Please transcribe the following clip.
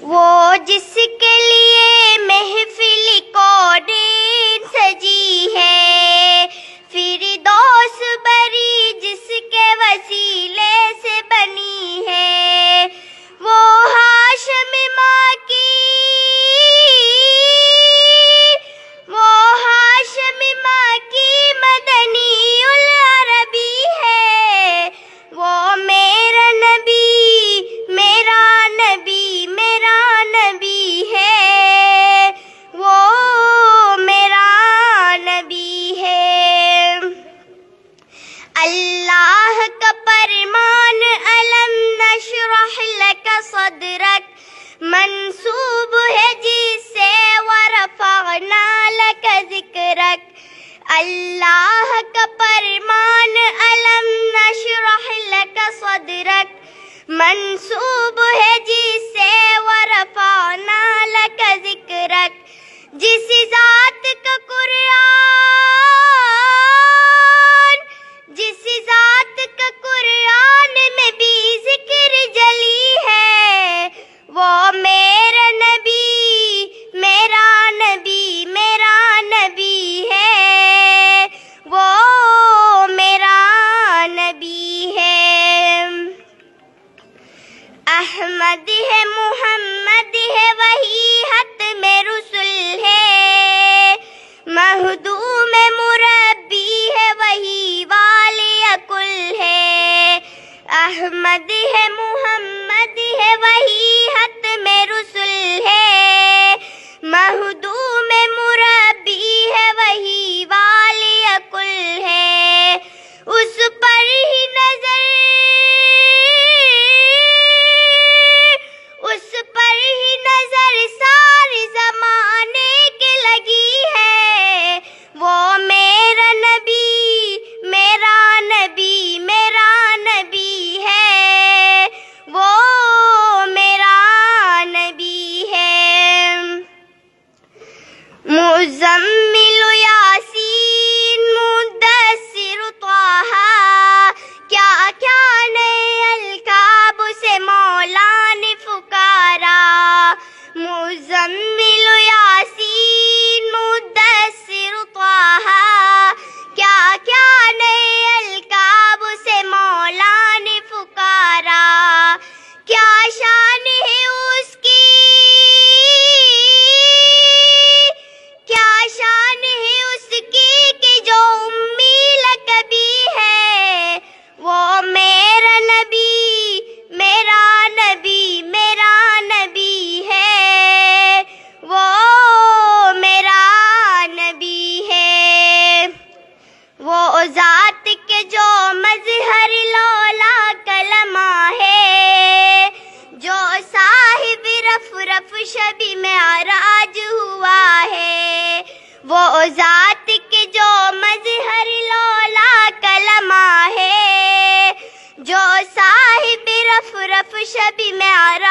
وہ جس کے لیے محفل کونین سجی ہے، فردوس بری جس کے وسیلے سے بنی ہے، وہ ہاشم ماں کی مدنی العربی ہے، وہ میرا نبی ہے، وہ میرا نبی ہے۔ اللہ کا فرمان الم نشرح لک صدرک منسوب ہے جس سے ورفعنا لک ذکرک۔ اللہ کا فرمان الم نشرح لک صدرک منسوب ہے جس سے ورفعنا لک ذکرک۔ جس ذات کا قرآن میں بھی ذکر جلی ہے، وہ میرا نبی ہے، وہ میرا نبی ہے۔ احمد ہے، محمد ہے، وہی ختم رسل ہے، مخدوم مربی ہے، وہی والی کل ہے۔ احمد ہے، محمد ہے، وہی ختم رسل ہے، مخدوم مربی ہے، وہی والی کل ہے۔ اس پر ہی نظر سارے زمانے کے لگی ہے، وہ میرا نبی ہے، وہ میرا نبی ہے۔ مزمل یاسین مدثر طہ، کیا کیا نئے القاب سے مولا نے پکارا۔ مزمل یاسین مدثر طہ، کیا کیا نئے القاب سے مولا نے پکارا۔ کیا شان ہے اس کی، کہ جو امی لقبی ہے، وہ میرا نبی ہے، وہ میرا نبی ہے۔ وہ ذات کے جو مظہر لولا کلمہ ہے، جو صاحب رف شب معراج ہوا ہے، وہ ذات کے جو مظہر لولا کلمہ ہے، جو صاحب رف شب معراج